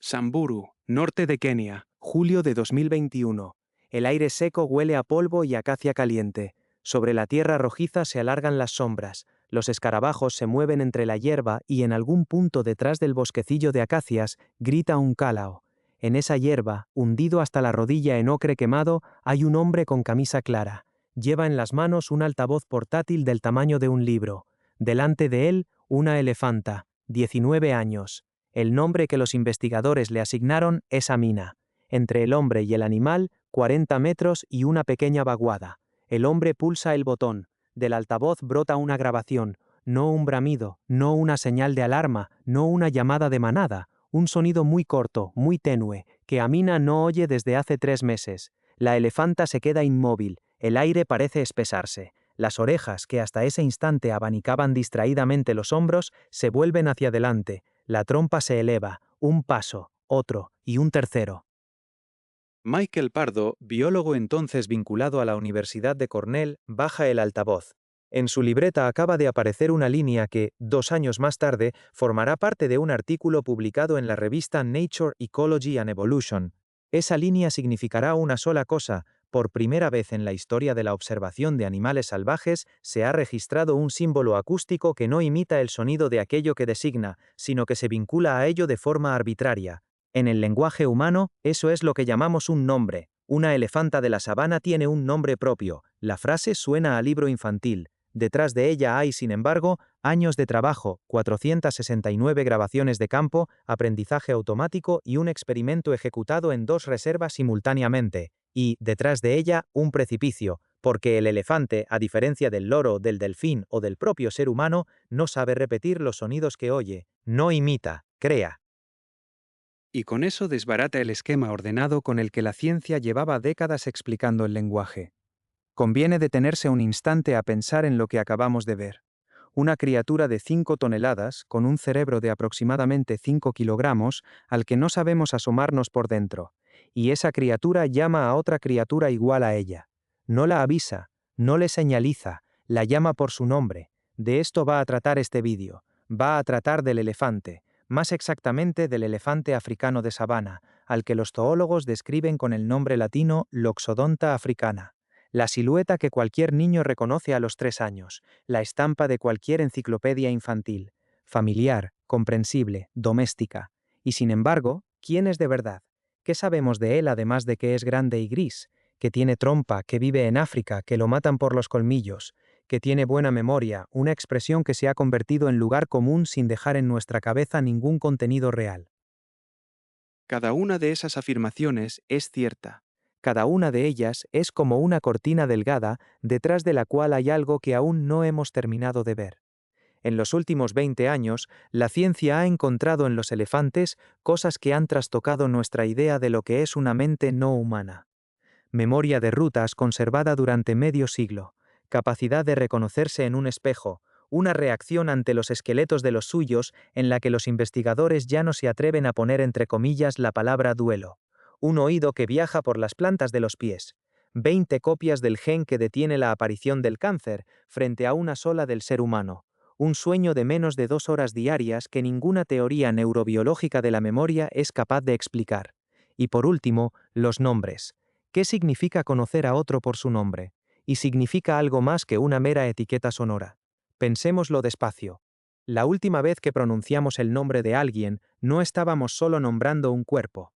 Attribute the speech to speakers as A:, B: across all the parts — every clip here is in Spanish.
A: Samburu, norte de Kenia, julio de 2021. El aire seco huele a polvo y acacia caliente. Sobre la tierra rojiza se alargan las sombras. Los escarabajos se mueven entre la hierba y en algún punto detrás del bosquecillo de acacias grita un cálao. En esa hierba, hundido hasta la rodilla en ocre quemado, hay un hombre con camisa clara. Lleva en las manos un altavoz portátil del tamaño de un libro. Delante de él, una elefanta, 19 años. El nombre que los investigadores le asignaron es Amina. Entre el hombre y el animal, 40 metros y una pequeña vaguada. El hombre pulsa el botón. Del altavoz brota una grabación. No un bramido, no una señal de alarma, no una llamada de manada. Un sonido muy corto, muy tenue, que Amina no oye desde hace 3 meses. La elefanta se queda inmóvil. El aire parece espesarse. Las orejas, que hasta ese instante abanicaban distraídamente los hombros, se vuelven hacia adelante. La trompa se eleva, un paso, otro y un tercero. Michael Pardo, biólogo entonces vinculado a la Universidad de Cornell, baja el altavoz. En su libreta acaba de aparecer una línea que, 2 años más tarde, formará parte de un artículo publicado en la revista Nature Ecology and Evolution. Esa línea significará una sola cosa: por primera vez en la historia de la observación de animales salvajes se ha registrado un símbolo acústico que no imita el sonido de aquello que designa, sino que se vincula a ello de forma arbitraria. En el lenguaje humano, eso es lo que llamamos un nombre. Una elefanta de la sabana tiene un nombre propio. La frase suena a libro infantil. Detrás de ella hay, sin embargo, años de trabajo, 469 grabaciones de campo, aprendizaje automático y un experimento ejecutado en 2 reservas simultáneamente. Y, detrás de ella, un precipicio, porque el elefante, a diferencia del loro, del delfín o del propio ser humano, no sabe repetir los sonidos que oye, no imita, crea. Y con eso desbarata el esquema ordenado con el que la ciencia llevaba décadas explicando el lenguaje. Conviene detenerse un instante a pensar en lo que acabamos de ver. Una criatura de 5 toneladas, con un cerebro de aproximadamente 5 kilogramos, al que no sabemos asomarnos por dentro. Y esa criatura llama a otra criatura igual a ella. No la avisa, no le señaliza, la llama por su nombre. De esto va a tratar este vídeo. Va a tratar del elefante, más exactamente del elefante africano de sabana, al que los zoólogos describen con el nombre latino Loxodonta africana. La silueta que cualquier niño reconoce a los 3 años, la estampa de cualquier enciclopedia infantil, familiar, comprensible, doméstica. Y sin embargo, ¿quién es de verdad? ¿Qué sabemos de él además de que es grande y gris, que tiene trompa, que vive en África, que lo matan por los colmillos, que tiene buena memoria, una expresión que se ha convertido en lugar común sin dejar en nuestra cabeza ningún contenido real? Cada una de esas afirmaciones es cierta. Cada una de ellas es como una cortina delgada detrás de la cual hay algo que aún no hemos terminado de ver. En los últimos 20 años, la ciencia ha encontrado en los elefantes cosas que han trastocado nuestra idea de lo que es una mente no humana. Memoria de rutas conservada durante medio siglo, capacidad de reconocerse en un espejo, una reacción ante los esqueletos de los suyos en la que los investigadores ya no se atreven a poner entre comillas la palabra duelo, un oído que viaja por las plantas de los pies, 20 copias del gen que detiene la aparición del cáncer frente a una sola del ser humano, un sueño de menos de 2 horas diarias que ninguna teoría neurobiológica de la memoria es capaz de explicar. Y por último, los nombres. ¿Qué significa conocer a otro por su nombre? Y significa algo más que una mera etiqueta sonora. Pensémoslo despacio. La última vez que pronunciamos el nombre de alguien, no estábamos solo nombrando un cuerpo.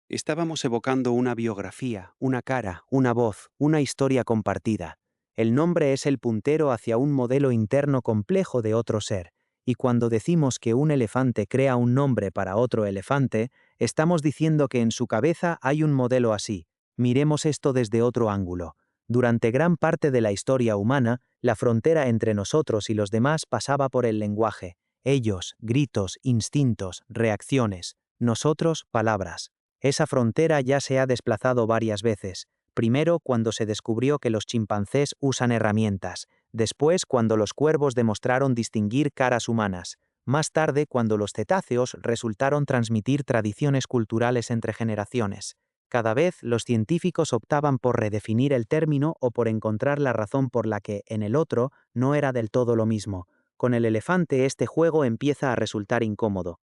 A: Estábamos evocando una biografía, una cara, una voz, una historia compartida. El nombre es el puntero hacia un modelo interno complejo de otro ser, y cuando decimos que un elefante crea un nombre para otro elefante, estamos diciendo que en su cabeza hay un modelo así. Miremos esto desde otro ángulo. Durante gran parte de la historia humana, la frontera entre nosotros y los demás pasaba por el lenguaje. Ellos, gritos, instintos, reacciones. Nosotros, palabras. Esa frontera ya se ha desplazado varias veces. Primero, cuando se descubrió que los chimpancés usan herramientas. Después, cuando los cuervos demostraron distinguir caras humanas. Más tarde, cuando los cetáceos resultaron transmitir tradiciones culturales entre generaciones. Cada vez, los científicos optaban por redefinir el término o por encontrar la razón por la que, en el otro, no era del todo lo mismo. Con el elefante este juego empieza a resultar incómodo.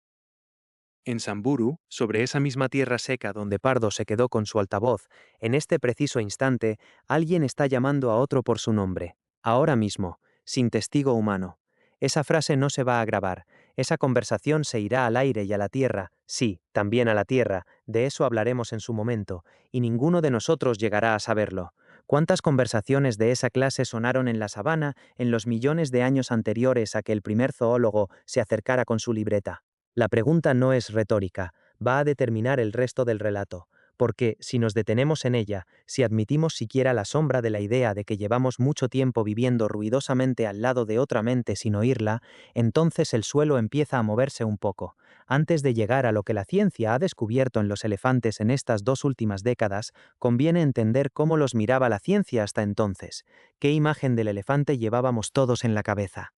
A: En Samburu, sobre esa misma tierra seca donde Pardo se quedó con su altavoz, en este preciso instante, alguien está llamando a otro por su nombre. Ahora mismo, sin testigo humano. Esa frase no se va a grabar. Esa conversación se irá al aire y a la tierra, sí, también a la tierra, de eso hablaremos en su momento, y ninguno de nosotros llegará a saberlo. ¿Cuántas conversaciones de esa clase sonaron en la sabana en los millones de años anteriores a que el primer zoólogo se acercara con su libreta? La pregunta no es retórica, va a determinar el resto del relato, porque, si nos detenemos en ella, si admitimos siquiera la sombra de la idea de que llevamos mucho tiempo viviendo ruidosamente al lado de otra mente sin oírla, entonces el suelo empieza a moverse un poco. Antes de llegar a lo que la ciencia ha descubierto en los elefantes en estas 2 últimas décadas, conviene entender cómo los miraba la ciencia hasta entonces, qué imagen del elefante llevábamos todos en la cabeza.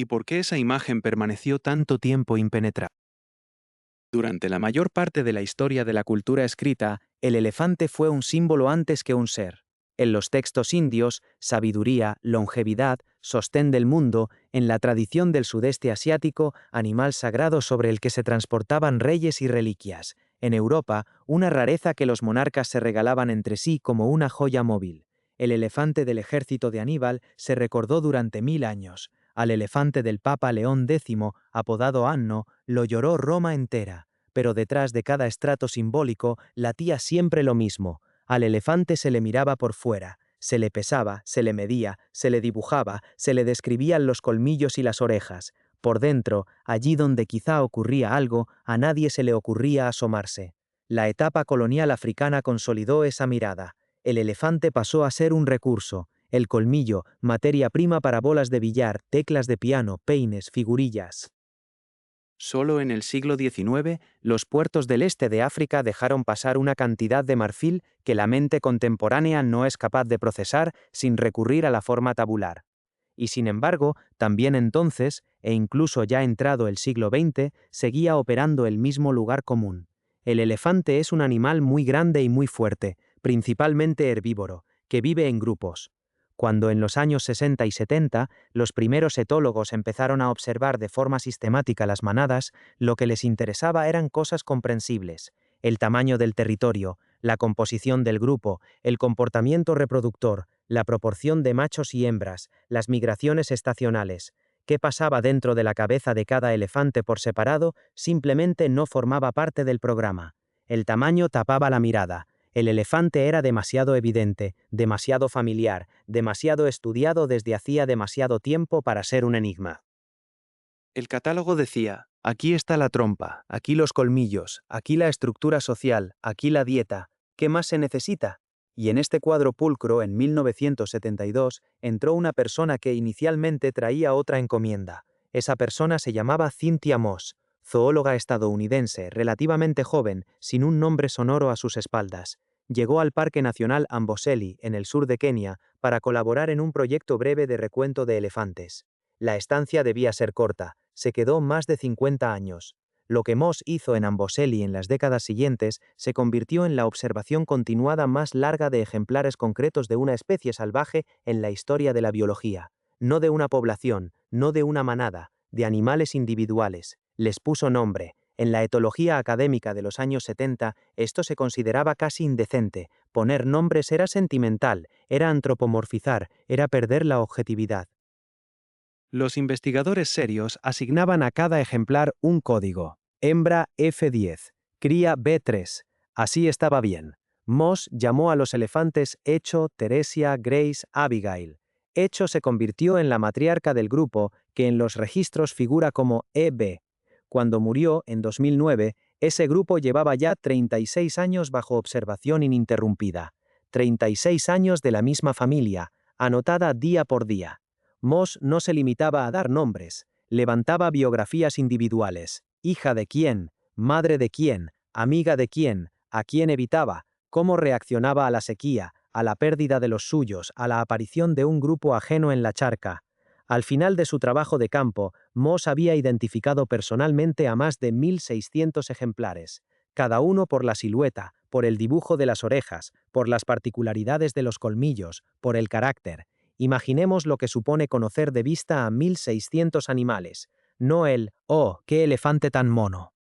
A: ¿Y por qué esa imagen permaneció tanto tiempo impenetrable? Durante la mayor parte de la historia de la cultura escrita, el elefante fue un símbolo antes que un ser. En los textos indios, sabiduría, longevidad, sostén del mundo; en la tradición del sudeste asiático, animal sagrado sobre el que se transportaban reyes y reliquias; en Europa, una rareza que los monarcas se regalaban entre sí como una joya móvil. El elefante del ejército de Aníbal se recordó durante 1000 años. Al elefante del Papa León X, apodado Anno, lo lloró Roma entera. Pero detrás de cada estrato simbólico latía siempre lo mismo. Al elefante se le miraba por fuera, se le pesaba, se le medía, se le dibujaba, se le describían los colmillos y las orejas. Por dentro, allí donde quizá ocurría algo, a nadie se le ocurría asomarse. La etapa colonial africana consolidó esa mirada. El elefante pasó a ser un recurso. El colmillo, materia prima para bolas de billar, teclas de piano, peines, figurillas. Solo en el siglo XIX, los puertos del este de África dejaron pasar una cantidad de marfil que la mente contemporánea no es capaz de procesar sin recurrir a la forma tabular. Y sin embargo, también entonces, e incluso ya entrado el siglo XX, seguía operando el mismo lugar común. El elefante es un animal muy grande y muy fuerte, principalmente herbívoro, que vive en grupos. Cuando en los años 60 y 70 los primeros etólogos empezaron a observar de forma sistemática las manadas, lo que les interesaba eran cosas comprensibles: el tamaño del territorio, la composición del grupo, el comportamiento reproductor, la proporción de machos y hembras, las migraciones estacionales. ¿Qué pasaba dentro de la cabeza de cada elefante por separado? Simplemente no formaba parte del programa. El tamaño tapaba la mirada. El elefante era demasiado evidente, demasiado familiar, demasiado estudiado desde hacía demasiado tiempo para ser un enigma. El catálogo decía: aquí está la trompa, aquí los colmillos, aquí la estructura social, aquí la dieta. ¿Qué más se necesita? Y en este cuadro pulcro, en 1972, entró una persona que inicialmente traía otra encomienda. Esa persona se llamaba Cynthia Moss, zoóloga estadounidense, relativamente joven, sin un nombre sonoro a sus espaldas. Llegó al Parque Nacional Amboseli, en el sur de Kenia, para colaborar en un proyecto breve de recuento de elefantes. La estancia debía ser corta, se quedó más de 50 años. Lo que Moss hizo en Amboseli en las décadas siguientes se convirtió en la observación continuada más larga de ejemplares concretos de una especie salvaje en la historia de la biología. No de una población, no de una manada, de animales individuales. Les puso nombre. En la etología académica de los años 70, esto se consideraba casi indecente. Poner nombres era sentimental, era antropomorfizar, era perder la objetividad. Los investigadores serios asignaban a cada ejemplar un código: hembra F10, cría B3. Así estaba bien. Moss llamó a los elefantes Echo, Teresia, Grace, Abigail. Echo se convirtió en la matriarca del grupo, que en los registros figura como EB. Cuando murió, en 2009, ese grupo llevaba ya 36 años bajo observación ininterrumpida. 36 años de la misma familia, anotada día por día. Moss no se limitaba a dar nombres, levantaba biografías individuales: hija de quién, madre de quién, amiga de quién, a quién evitaba, cómo reaccionaba a la sequía, a la pérdida de los suyos, a la aparición de un grupo ajeno en la charca. Al final de su trabajo de campo, Moss había identificado personalmente a más de 1600 ejemplares, cada uno por la silueta, por el dibujo de las orejas, por las particularidades de los colmillos, por el carácter. Imaginemos lo que supone conocer de vista a 1600 animales, no el «oh, qué elefante tan mono».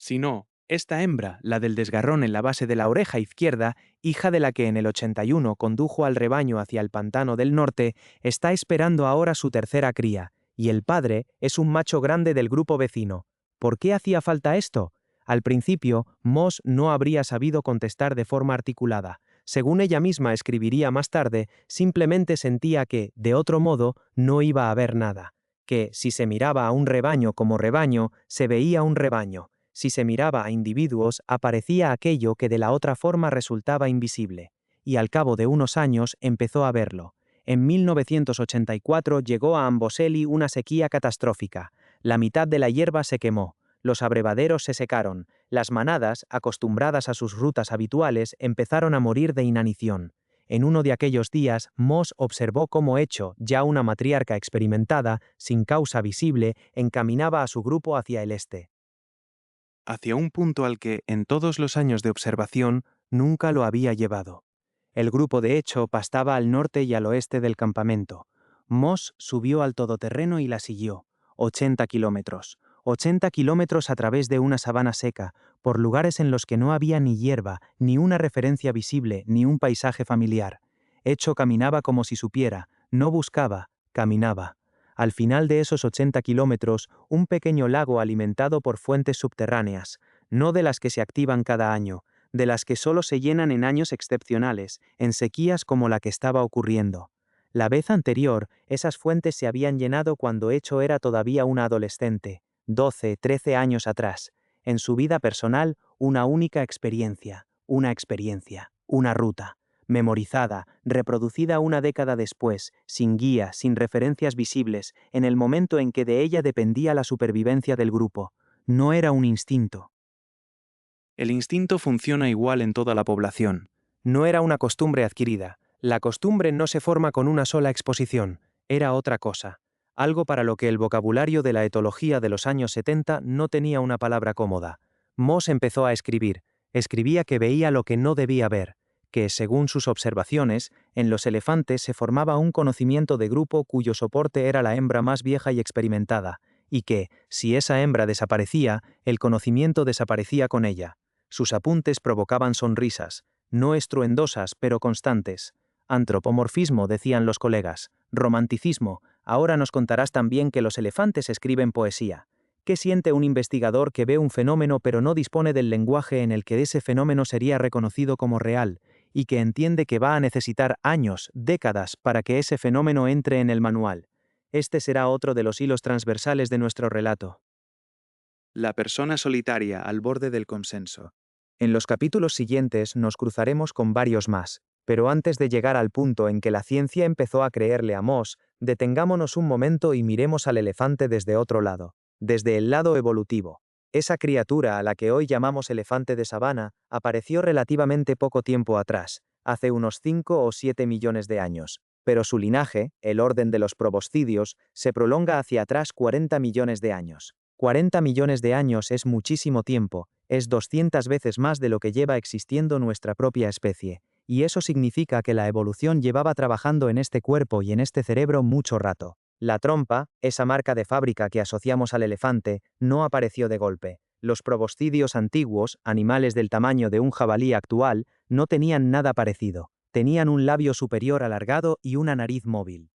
A: sino esta hembra, la del desgarrón en la base de la oreja izquierda, hija de la que en el 81 condujo al rebaño hacia el pantano del norte, está esperando ahora su tercera cría, y el padre es un macho grande del grupo vecino. ¿Por qué hacía falta esto? Al principio, Moss no habría sabido contestar de forma articulada. Según ella misma escribiría más tarde, simplemente sentía que, de otro modo, no iba a haber nada. Que, si se miraba a un rebaño como rebaño, se veía un rebaño. Si se miraba a individuos, aparecía aquello que de la otra forma resultaba invisible. Y al cabo de unos años empezó a verlo. En 1984 llegó a Amboseli una sequía catastrófica. La mitad de la hierba se quemó. Los abrevaderos se secaron. Las manadas, acostumbradas a sus rutas habituales, empezaron a morir de inanición. En uno de aquellos días, Moss observó cómo Echo, ya una matriarca experimentada, sin causa visible, encaminaba a su grupo hacia el este. Hacia un punto al que, en todos los años de observación, nunca lo había llevado. El grupo de Echo pastaba al norte y al oeste del campamento. Moss subió al todoterreno y la siguió. 80 kilómetros. 80 kilómetros a través de una sabana seca, por lugares en los que no había ni hierba, ni una referencia visible, ni un paisaje familiar. Echo caminaba como si supiera, no buscaba, caminaba. Al final de esos 80 kilómetros, un pequeño lago alimentado por fuentes subterráneas, no de las que se activan cada año, de las que solo se llenan en años excepcionales, en sequías como la que estaba ocurriendo. La vez anterior, esas fuentes se habían llenado cuando Echo era todavía una adolescente, 12, 13 años atrás. En su vida personal, una única experiencia, una ruta, memorizada, reproducida una década después, sin guía, sin referencias visibles, en el momento en que de ella dependía la supervivencia del grupo. No era un instinto. El instinto funciona igual en toda la población. No era una costumbre adquirida. La costumbre no se forma con una sola exposición. Era otra cosa. Algo para lo que el vocabulario de la etología de los años 70 no tenía una palabra cómoda. Moss empezó a escribir. Escribía que veía lo que no debía ver, que, según sus observaciones, en los elefantes se formaba un conocimiento de grupo cuyo soporte era la hembra más vieja y experimentada, y que, si esa hembra desaparecía, el conocimiento desaparecía con ella. Sus apuntes provocaban sonrisas, no estruendosas, pero constantes. Antropomorfismo, decían los colegas. Romanticismo, ahora nos contarás también que los elefantes escriben poesía. ¿Qué siente un investigador que ve un fenómeno pero no dispone del lenguaje en el que ese fenómeno sería reconocido como real, y que entiende que va a necesitar años, décadas, para que ese fenómeno entre en el manual? Este será otro de los hilos transversales de nuestro relato. La persona solitaria al borde del consenso. En los capítulos siguientes nos cruzaremos con varios más, pero antes de llegar al punto en que la ciencia empezó a creerle a Moss, detengámonos un momento y miremos al elefante desde otro lado, desde el lado evolutivo. Esa criatura a la que hoy llamamos elefante de sabana apareció relativamente poco tiempo atrás, hace unos 5 o 7 millones de años, pero su linaje, el orden de los proboscidios, se prolonga hacia atrás 40 millones de años. 40 millones de años es muchísimo tiempo, es 200 veces más de lo que lleva existiendo nuestra propia especie, y eso significa que la evolución llevaba trabajando en este cuerpo y en este cerebro mucho rato. La trompa, esa marca de fábrica que asociamos al elefante, no apareció de golpe. Los proboscidios antiguos, animales del tamaño de un jabalí actual, no tenían nada parecido. Tenían un labio superior alargado y una nariz móvil.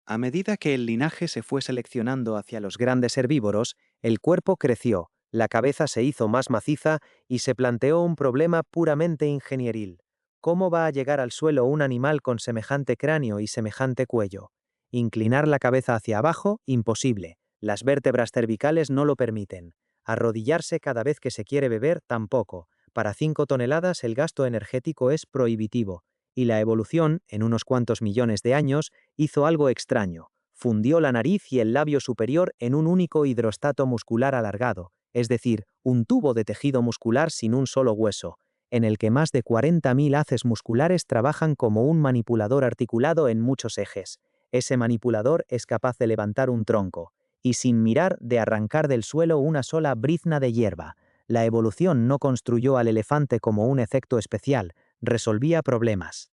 A: A medida que el linaje se fue seleccionando hacia los grandes herbívoros, el cuerpo creció, la cabeza se hizo más maciza y se planteó un problema puramente ingenieril. ¿Cómo va a llegar al suelo un animal con semejante cráneo y semejante cuello? Inclinar la cabeza hacia abajo, imposible. Las vértebras cervicales no lo permiten. Arrodillarse cada vez que se quiere beber, tampoco. Para 5 toneladas el gasto energético es prohibitivo. Y la evolución, en unos cuantos millones de años, hizo algo extraño. Fundió la nariz y el labio superior en un único hidrostato muscular alargado, es decir, un tubo de tejido muscular sin un solo hueso, en el que más de 40.000 haces musculares trabajan como un manipulador articulado en muchos ejes. Ese manipulador es capaz de levantar un tronco, y sin mirar de arrancar del suelo una sola brizna de hierba. La evolución no construyó al elefante como un efecto especial, resolvía problemas.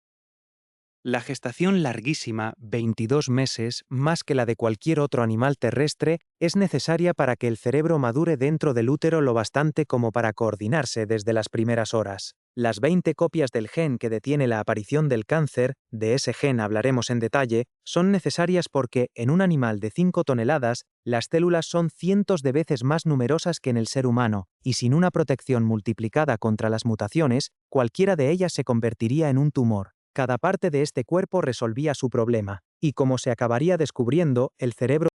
A: La gestación larguísima, 22 meses, más que la de cualquier otro animal terrestre, es necesaria para que el cerebro madure dentro del útero lo bastante como para coordinarse desde las primeras horas. Las 20 copias del gen que detiene la aparición del cáncer, de ese gen hablaremos en detalle, son necesarias porque, en un animal de 5 toneladas, las células son cientos de veces más numerosas que en el ser humano, y sin una protección multiplicada contra las mutaciones, cualquiera de ellas se convertiría en un tumor. Cada parte de este cuerpo resolvía su problema, y como se acabaría descubriendo, el cerebro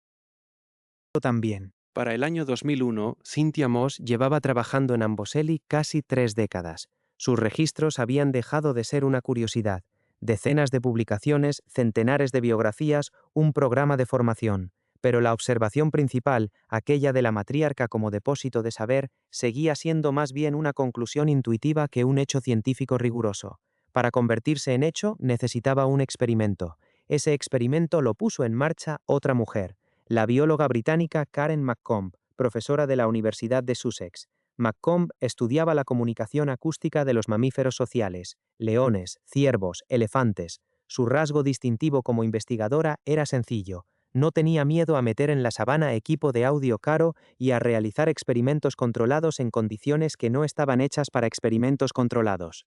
A: también. Para el año 2001, Cynthia Moss llevaba trabajando en Amboseli casi 3 décadas. Sus registros habían dejado de ser una curiosidad. Decenas de publicaciones, centenares de biografías, un programa de formación. Pero la observación principal, aquella de la matriarca como depósito de saber, seguía siendo más bien una conclusión intuitiva que un hecho científico riguroso. Para convertirse en hecho, necesitaba un experimento. Ese experimento lo puso en marcha otra mujer, la bióloga británica Karen McComb, profesora de la Universidad de Sussex. McComb estudiaba la comunicación acústica de los mamíferos sociales, leones, ciervos, elefantes. Su rasgo distintivo como investigadora era sencillo. No tenía miedo a meter en la sabana equipo de audio caro y a realizar experimentos controlados en condiciones que no estaban hechas para experimentos controlados.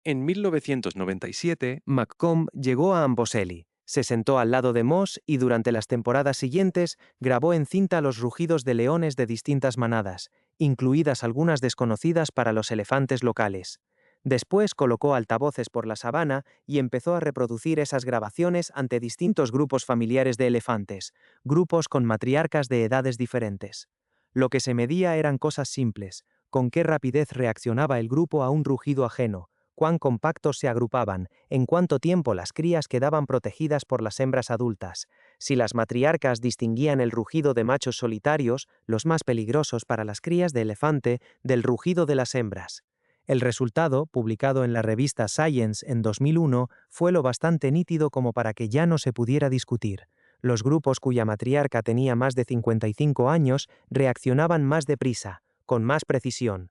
A: En 1997, McComb llegó a Amboseli, se sentó al lado de Moss y durante las temporadas siguientes grabó en cinta los rugidos de leones de distintas manadas, incluidas algunas desconocidas para los elefantes locales. Después colocó altavoces por la sabana y empezó a reproducir esas grabaciones ante distintos grupos familiares de elefantes, grupos con matriarcas de edades diferentes. Lo que se medía eran cosas simples: con qué rapidez reaccionaba el grupo a un rugido ajeno, cuán compactos se agrupaban, en cuánto tiempo las crías quedaban protegidas por las hembras adultas, si las matriarcas distinguían el rugido de machos solitarios, los más peligrosos para las crías de elefante, del rugido de las hembras. El resultado, publicado en la revista Science en 2001, fue lo bastante nítido como para que ya no se pudiera discutir. Los grupos cuya matriarca tenía más de 55 años reaccionaban más deprisa, con más precisión.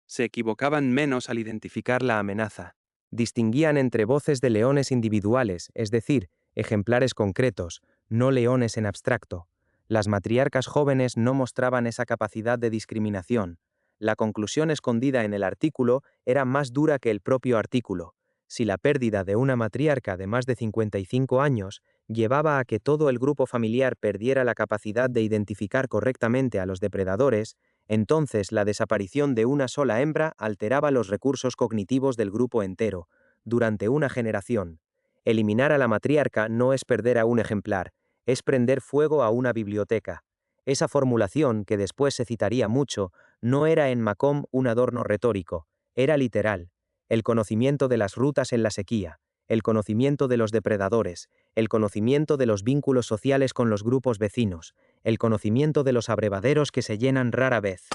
A: Se equivocaban menos al identificar la amenaza. Distinguían entre voces de leones individuales, es decir, ejemplares concretos, no leones en abstracto. Las matriarcas jóvenes no mostraban esa capacidad de discriminación. La conclusión escondida en el artículo era más dura que el propio artículo. Si la pérdida de una matriarca de más de 55 años llevaba a que todo el grupo familiar perdiera la capacidad de identificar correctamente a los depredadores, entonces la desaparición de una sola hembra alteraba los recursos cognitivos del grupo entero, durante una generación. Eliminar a la matriarca no es perder a un ejemplar, es prender fuego a una biblioteca. Esa formulación, que después se citaría mucho, no era en Macomb un adorno retórico, era literal. El conocimiento de las rutas en la sequía, el conocimiento de los depredadores, el conocimiento de los vínculos sociales con los grupos vecinos, el conocimiento de los abrevaderos que se llenan rara vez.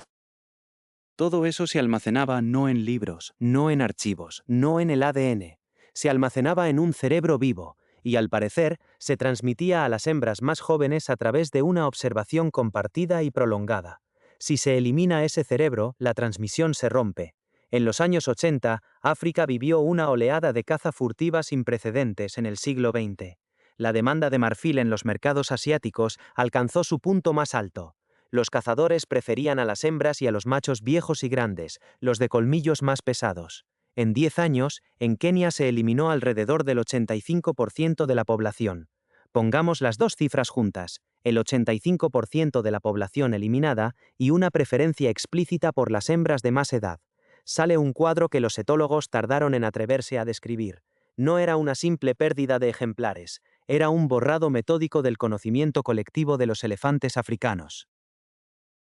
A: Todo eso se almacenaba no en libros, no en archivos, no en el ADN. Se almacenaba en un cerebro vivo, y al parecer se transmitía a las hembras más jóvenes a través de una observación compartida y prolongada. Si se elimina ese cerebro, la transmisión se rompe. En los años 80, África vivió una oleada de caza furtiva sin precedentes en el siglo XX. La demanda de marfil en los mercados asiáticos alcanzó su punto más alto. Los cazadores preferían a las hembras y a los machos viejos y grandes, los de colmillos más pesados. En 10 años, en Kenia se eliminó alrededor del 85% de la población. Pongamos las dos cifras juntas, el 85% de la población eliminada y una preferencia explícita por las hembras de más edad. Sale un cuadro que los etólogos tardaron en atreverse a describir. No era una simple pérdida de ejemplares, era un borrado metódico del conocimiento colectivo de los elefantes africanos.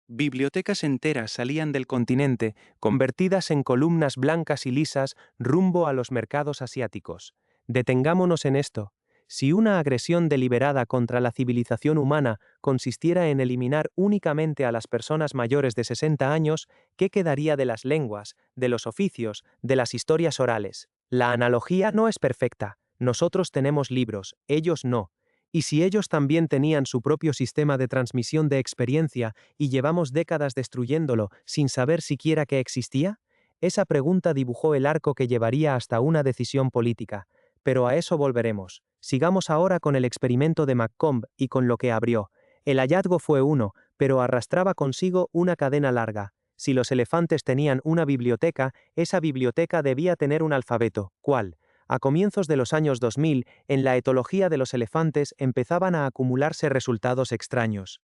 A: Bibliotecas enteras salían del continente, convertidas en columnas blancas y lisas rumbo a los mercados asiáticos. Detengámonos en esto. Si una agresión deliberada contra la civilización humana consistiera en eliminar únicamente a las personas mayores de 60 años, ¿qué quedaría de las lenguas, de los oficios, de las historias orales? La analogía no es perfecta. Nosotros tenemos libros, ellos no. Y si ellos también tenían su propio sistema de transmisión de experiencia y llevamos décadas destruyéndolo sin saber siquiera que existía, Esa pregunta dibujó el arco que llevaría hasta una decisión política, pero a eso volveremos. Sigamos ahora con el experimento de McComb y con lo que abrió. El hallazgo fue uno, pero arrastraba consigo una cadena larga. Si los elefantes tenían una biblioteca, esa biblioteca debía tener un alfabeto. ¿Cuál? A comienzos de los años 2000, en la etología de los elefantes empezaban a acumularse resultados extraños.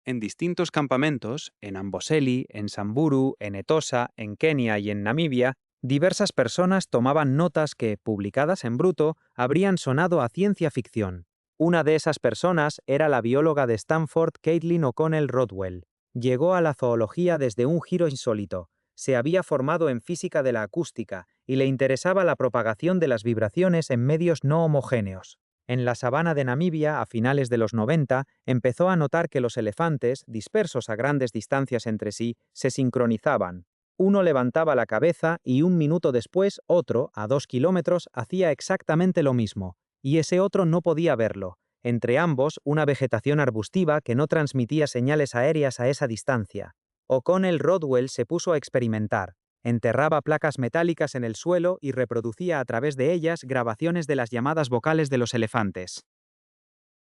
B: En distintos campamentos, en Amboseli, en Samburu, en Etosa, en Kenia y en Namibia, diversas personas tomaban notas que, publicadas en bruto, habrían sonado a ciencia ficción. Una de esas personas era la bióloga de Stanford, Caitlin O'Connell Rodwell. Llegó a la zoología desde un giro insólito. Se había formado en física de la acústica y le interesaba la propagación de las vibraciones en medios no homogéneos. En la sabana de Namibia, a finales de los 90, empezó a notar que los elefantes, dispersos a grandes distancias entre sí, se sincronizaban. Uno levantaba la cabeza y un minuto después otro, a 2 kilómetros, hacía exactamente lo mismo, y ese otro no podía verlo. Entre ambos, una vegetación arbustiva que no transmitía señales aéreas a esa distancia. O'Connell Rodwell se puso a experimentar. Enterraba placas metálicas en el suelo y reproducía a través de ellas grabaciones de las llamadas vocales de los elefantes.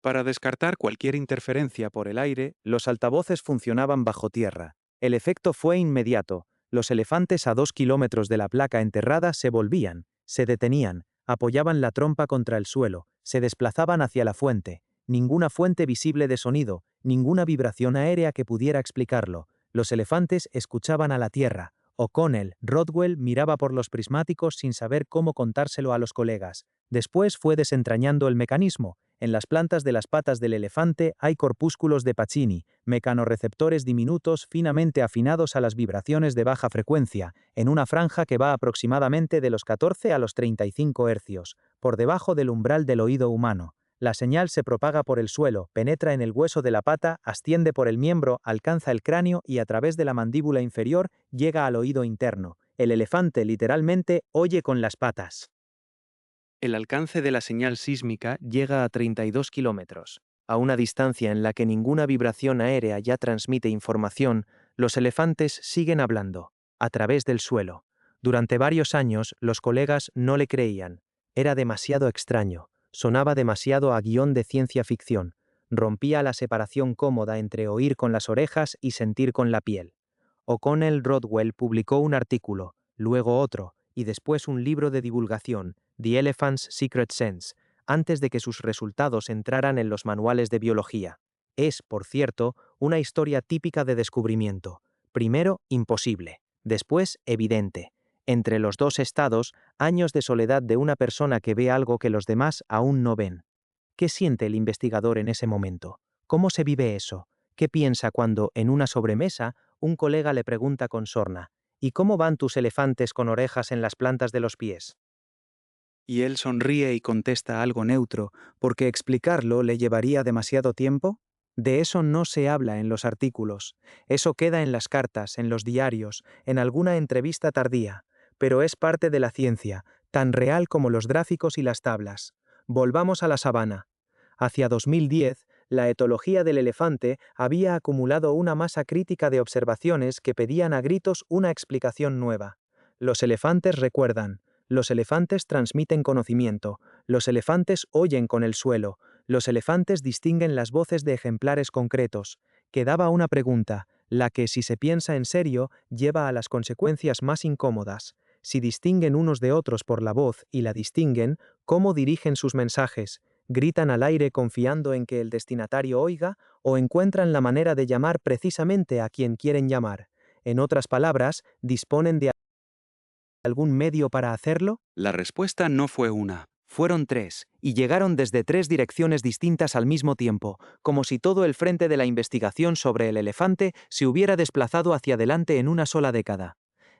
A: Para descartar cualquier interferencia por el aire, los altavoces funcionaban bajo tierra. El efecto fue inmediato. Los elefantes a 2 kilómetros de la placa enterrada se volvían, se detenían, apoyaban la trompa contra el suelo, se desplazaban hacia la fuente. Ninguna fuente visible de sonido, ninguna vibración aérea que pudiera explicarlo. Los elefantes escuchaban a la tierra. O'Connell, Rodwell miraba por los prismáticos sin saber cómo contárselo a los colegas. Después fue desentrañando el mecanismo. En las plantas de las patas del elefante hay corpúsculos de Pacini, mecanorreceptores diminutos finamente afinados a las vibraciones de baja frecuencia, en una franja que va aproximadamente de los 14 a los 35 hercios, por debajo del umbral del oído humano. La señal se propaga por el suelo, penetra en el hueso de la pata, asciende por el miembro, alcanza el cráneo y a través de la mandíbula inferior llega al oído interno. El elefante literalmente oye con las patas. El alcance de la señal sísmica llega a 32 kilómetros. A una distancia en la que ninguna vibración aérea ya transmite información, los elefantes siguen hablando, a través del suelo. Durante varios años, los colegas no le creían. Era demasiado extraño, sonaba demasiado a guión de ciencia ficción, rompía la separación cómoda entre oír con las orejas y sentir con la piel. O'Connell Rodwell publicó un artículo, luego otro, y después un libro de divulgación, The Elephant's Secret Sense, antes de que sus resultados entraran en los manuales de biología. Es, por cierto, una historia típica de descubrimiento. Primero, imposible. Después, evidente. Entre los dos estados, años de soledad de una persona que ve algo que los demás aún no ven. ¿Qué siente el investigador en ese momento? ¿Cómo se vive eso? ¿Qué piensa cuando, en una sobremesa, un colega le pregunta con sorna: ¿y cómo van tus elefantes con orejas en las plantas de los pies? Y él sonríe y contesta algo neutro, porque explicarlo le llevaría demasiado tiempo. De eso no se habla en los artículos. Eso queda en las cartas, en los diarios, en alguna entrevista tardía. Pero es parte de la ciencia, tan real como los gráficos y las tablas. Volvamos a la sabana. Hacia 2010, la etología del elefante había acumulado una masa crítica de observaciones que pedían a gritos una explicación nueva. Los elefantes recuerdan. Los elefantes transmiten conocimiento, los elefantes oyen con el suelo, los elefantes distinguen las voces de ejemplares concretos. Quedaba una pregunta, la que, si se piensa en serio, lleva a las consecuencias más incómodas. Si distinguen unos de otros por la voz y la distinguen, ¿cómo dirigen sus mensajes? ¿Gritan al aire confiando en que el destinatario oiga o encuentran la manera de llamar precisamente a quien quieren llamar? En otras palabras, ¿disponen de algún medio para hacerlo?
B: La respuesta no fue una.
A: Fueron tres, y llegaron desde tres direcciones distintas al mismo tiempo, como si todo el frente de la investigación sobre el elefante se hubiera desplazado hacia adelante en una sola década.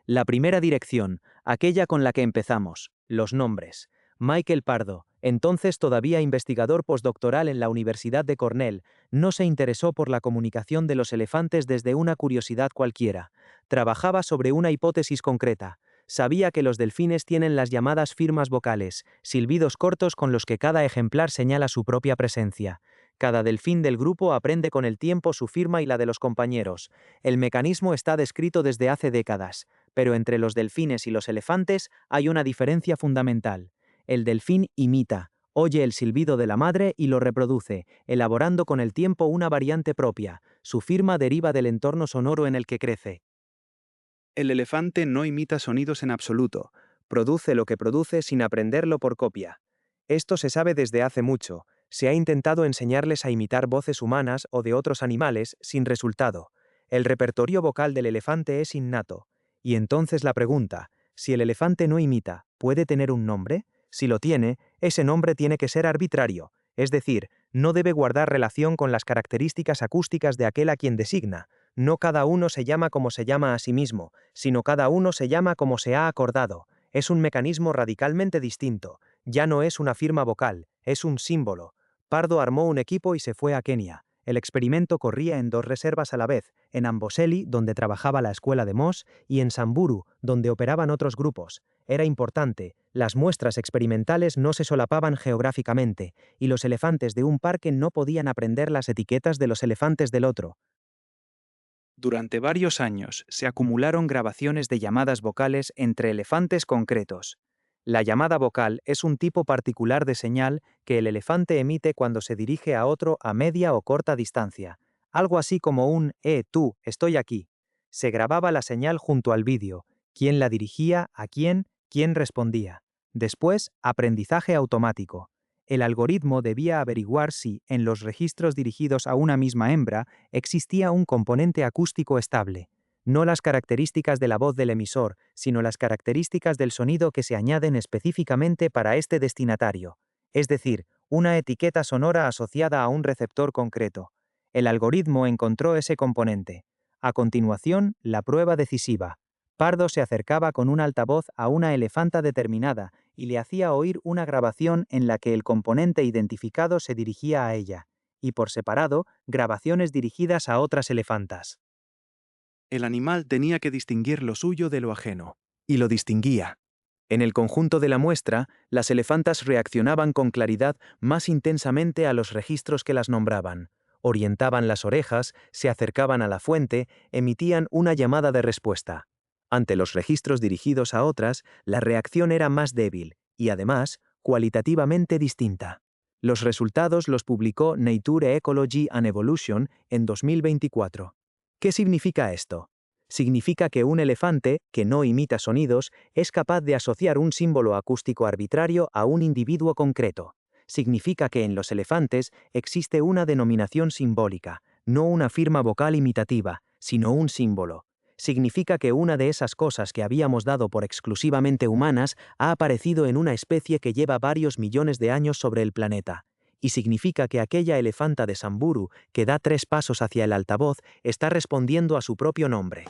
A: La primera dirección, aquella con la que empezamos, los nombres. Michael Pardo, entonces todavía investigador postdoctoral en la Universidad de Cornell, no se interesó por la comunicación de los elefantes desde una curiosidad cualquiera. Trabajaba sobre una hipótesis concreta. Sabía que los delfines tienen las llamadas firmas vocales, silbidos cortos con los que cada ejemplar señala su propia presencia. Cada delfín del grupo aprende con el tiempo su firma y la de los compañeros. El mecanismo está descrito desde hace décadas. Pero entre los delfines y los elefantes hay una diferencia fundamental. El delfín imita, oye el silbido de la madre y lo reproduce, elaborando con el tiempo una variante propia. Su firma deriva del entorno sonoro en el que crece.
B: El elefante no imita sonidos en absoluto. Produce lo que produce sin aprenderlo por copia.
A: Esto se sabe desde hace mucho. Se ha intentado enseñarles a imitar voces humanas o de otros animales sin resultado. El repertorio vocal del elefante es innato. Y entonces la pregunta, si el elefante no imita, ¿puede tener un nombre? Si lo tiene, ese nombre tiene que ser arbitrario, es decir, no debe guardar relación con las características acústicas de aquel a quien designa. No cada uno se llama como se llama a sí mismo, sino cada uno se llama como se ha acordado. Es un mecanismo radicalmente distinto. Ya no es una firma vocal, es un símbolo. Pardo armó un equipo y se fue a Kenia. El experimento corría en 2 reservas a la vez, en Amboseli, donde trabajaba la escuela de Moss, y en Samburu, donde operaban otros grupos. Era importante, las muestras experimentales no se solapaban geográficamente, y los elefantes de un parque no podían aprender las etiquetas de los elefantes del otro.
B: Durante varios años se acumularon grabaciones de llamadas vocales entre elefantes concretos. La llamada vocal es un tipo particular de señal que el elefante emite cuando se dirige a otro a media o corta distancia, algo así como un tú, estoy aquí. Se grababa la señal junto al vídeo, quién la dirigía, a quién respondía. Después, aprendizaje automático. El algoritmo debía averiguar si, en los registros dirigidos a una misma hembra, existía un componente acústico estable. No las características de la voz del emisor, sino las características del sonido que se añaden específicamente para este destinatario. Es decir, una etiqueta sonora asociada a un receptor concreto. El algoritmo encontró ese componente. A continuación, la prueba decisiva. Pardo se acercaba con un altavoz a una elefanta determinada y le hacía oír una grabación en la que el componente identificado se dirigía a ella, y por separado, grabaciones dirigidas a otras elefantas. El animal tenía que distinguir lo suyo de lo ajeno.
A: Y lo distinguía. En el conjunto de la muestra, las elefantas reaccionaban con claridad más intensamente a los registros que las nombraban. Orientaban las orejas, se acercaban a la fuente, emitían una llamada de respuesta. Ante los registros dirigidos a otras, la reacción era más débil y, además, cualitativamente distinta. Los resultados los publicó Nature Ecology and Evolution en 2024. ¿Qué significa esto? Significa que un elefante, que no imita sonidos, es capaz de asociar un símbolo acústico arbitrario a un individuo concreto. Significa que en los elefantes existe una denominación simbólica, no una firma vocal imitativa, sino un símbolo. Significa que una de esas cosas que habíamos dado por exclusivamente humanas ha aparecido en una especie que lleva varios millones de años sobre el planeta. Y significa que aquella elefanta de Samburu, que da 3 pasos hacia el altavoz, está respondiendo a su propio nombre.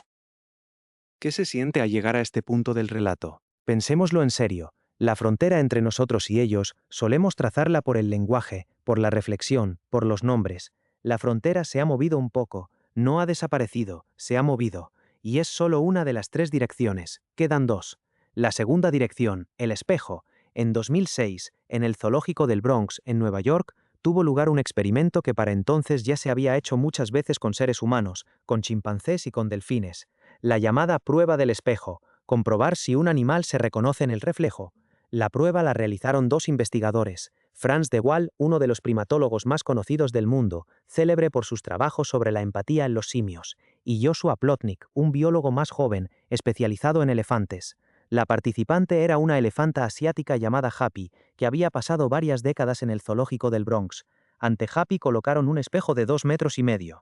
B: ¿Qué se siente al llegar a este punto del relato?
A: Pensémoslo en serio. La frontera entre nosotros y ellos solemos trazarla por el lenguaje, por la reflexión, por los nombres. La frontera se ha movido un poco, no ha desaparecido, se ha movido. Y es solo una de las 3 direcciones, quedan 2. La segunda dirección, el espejo. En 2006, en el Zoológico del Bronx, en Nueva York, tuvo lugar un experimento que para entonces ya se había hecho muchas veces con seres humanos, con chimpancés y con delfines. La llamada prueba del espejo, comprobar si un animal se reconoce en el reflejo. La prueba la realizaron 2 investigadores, Franz de Waal, uno de los primatólogos más conocidos del mundo, célebre por sus trabajos sobre la empatía en los simios, y Joshua Plotnik, un biólogo más joven, especializado en elefantes. La participante era una elefanta asiática llamada Happy, que había pasado varias décadas en el zoológico del Bronx. Ante Happy colocaron un espejo de 2,5 metros.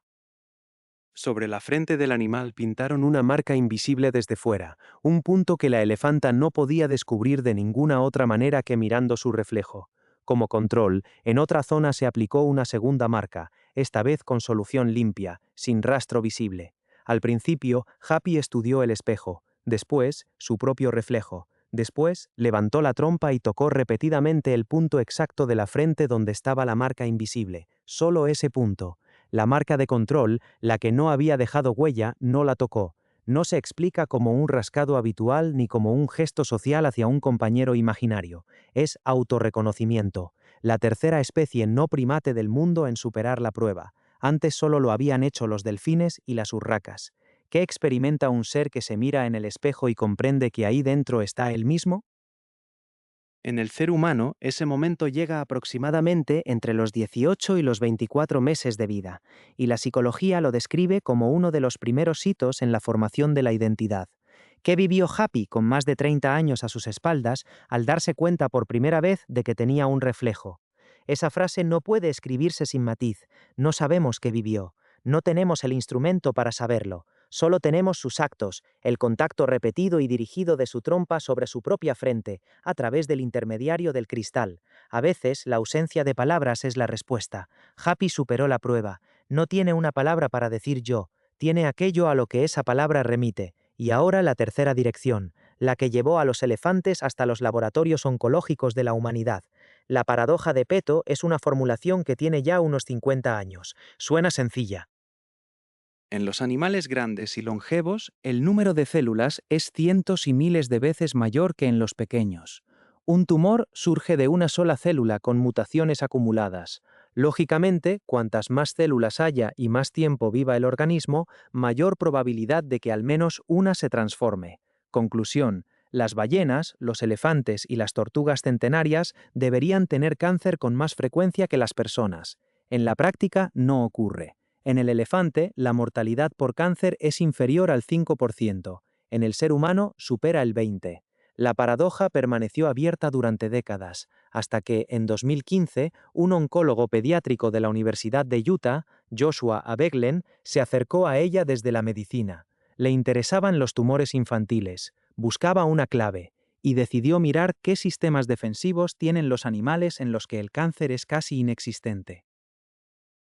A: Sobre la frente del animal pintaron una marca invisible desde fuera, un punto que la elefanta no podía descubrir de ninguna otra manera que mirando su reflejo. Como control, en otra zona se aplicó una segunda marca, esta vez con solución limpia, sin rastro visible. Al principio, Happy estudió el espejo, después, su propio reflejo. Después, levantó la trompa y tocó repetidamente el punto exacto de la frente donde estaba la marca invisible, solo ese punto. La marca de control, la que no había dejado huella, no la tocó. No se explica como un rascado habitual ni como un gesto social hacia un compañero imaginario. Es autorreconocimiento. La tercera especie no primate del mundo en superar la prueba. Antes solo lo habían hecho los delfines y las urracas. ¿Qué experimenta un ser que se mira en el espejo y comprende que ahí dentro está él mismo? En el ser humano, ese momento llega aproximadamente entre los 18 y los 24 meses de vida, y la psicología lo describe como uno de los primeros hitos en la formación de la identidad. ¿Qué vivió Happy con más de 30 años a sus espaldas al darse cuenta por primera vez de que tenía un reflejo? Esa frase no puede escribirse sin matiz. No sabemos qué vivió. No tenemos el instrumento para saberlo. Solo tenemos sus actos, el contacto repetido y dirigido de su trompa sobre su propia frente, a través del intermediario del cristal. A veces, la ausencia de palabras es la respuesta. Happy superó la prueba. No tiene una palabra para decir yo, tiene aquello a lo que esa palabra remite. Y ahora la tercera dirección, la que llevó a los elefantes hasta los laboratorios oncológicos de la humanidad. La paradoja de Peto es una formulación que tiene ya unos 50 años. Suena sencilla. En los animales grandes y longevos, el número de células es cientos y miles de veces mayor que en los pequeños. Un tumor surge de una sola célula con mutaciones acumuladas. Lógicamente, cuantas más células haya y más tiempo viva el organismo, mayor probabilidad de que al menos una se transforme. Conclusión: las ballenas, los elefantes y las tortugas centenarias deberían tener cáncer con más frecuencia que las personas. En la práctica no ocurre. En el elefante, la mortalidad por cáncer es inferior al 5%. En el ser humano, supera el 20%. La paradoja permaneció abierta durante décadas, hasta que, en 2015, un oncólogo pediátrico de la Universidad de Utah, Joshua Abeglen, se acercó a ella desde la medicina. Le interesaban los tumores infantiles, buscaba una clave, y decidió mirar qué sistemas defensivos tienen los animales en los que el cáncer es casi inexistente.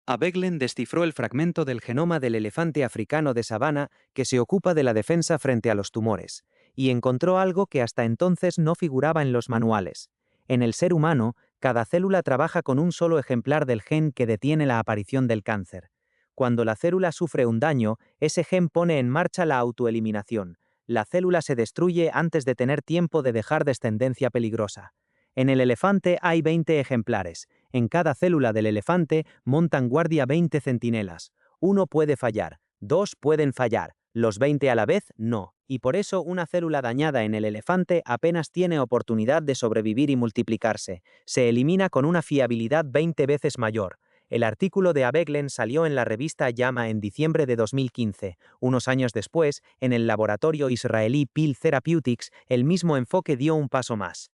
A: Abeglen descifró el fragmento del genoma del elefante africano de sabana que se ocupa de la defensa frente a los tumores, y encontró algo que hasta entonces no figuraba en los manuales. En el ser humano, cada célula trabaja con un solo ejemplar del gen que detiene la aparición del cáncer. Cuando la célula sufre un daño, ese gen pone en marcha la autoeliminación. La célula se destruye antes de tener tiempo de dejar descendencia peligrosa. En el elefante hay 20 ejemplares. En cada célula del elefante montan guardia 20 centinelas. Uno puede fallar, dos pueden fallar, los 20 a la vez no, y por eso una célula dañada en el elefante apenas tiene oportunidad de sobrevivir y multiplicarse. Se elimina con una fiabilidad 20 veces mayor. El artículo de Abeglen salió en la revista JAMA en diciembre de 2015. Unos años después, en el laboratorio israelí Peel Therapeutics, el mismo enfoque dio un paso más.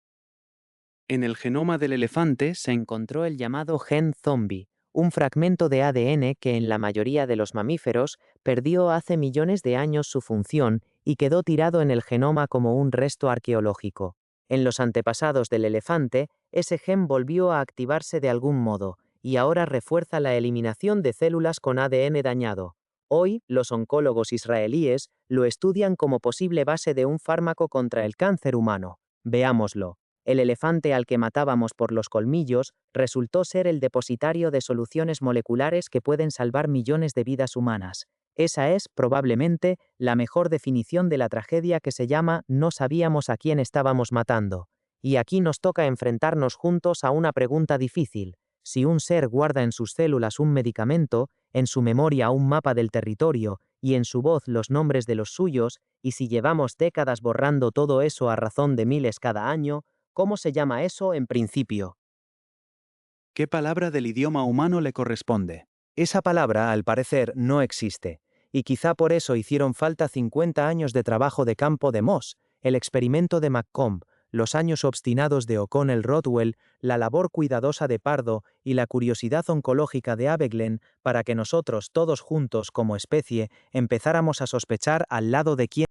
A: En el genoma del elefante se encontró el llamado gen zombie, un fragmento de ADN que en la mayoría de los mamíferos perdió hace millones de años su función y quedó tirado en el genoma como un resto arqueológico. En los antepasados del elefante, ese gen volvió a activarse de algún modo, y ahora refuerza la eliminación de células con ADN dañado. Hoy, los oncólogos israelíes lo estudian como posible base de un fármaco contra el cáncer humano. Veámoslo. El elefante al que matábamos por los colmillos resultó ser el depositario de soluciones moleculares que pueden salvar millones de vidas humanas. Esa es, probablemente, la mejor definición de la tragedia que se llama "no sabíamos a quién estábamos matando". Y aquí nos toca enfrentarnos juntos a una pregunta difícil. Si un ser guarda en sus células un medicamento, en su memoria un mapa del territorio y en su voz los nombres de los suyos, y si llevamos décadas borrando todo eso a razón de miles cada año, ¿cómo se llama eso en principio? ¿Qué palabra del idioma humano le corresponde? Esa palabra, al parecer, no existe, y quizá por eso hicieron falta 50 años de trabajo de campo de Moss, el experimento de McComb, los años obstinados de O'Connell Rodwell, la labor cuidadosa de Pardo y la curiosidad oncológica de Abeglen para que nosotros todos juntos como especie empezáramos a sospechar al lado de quién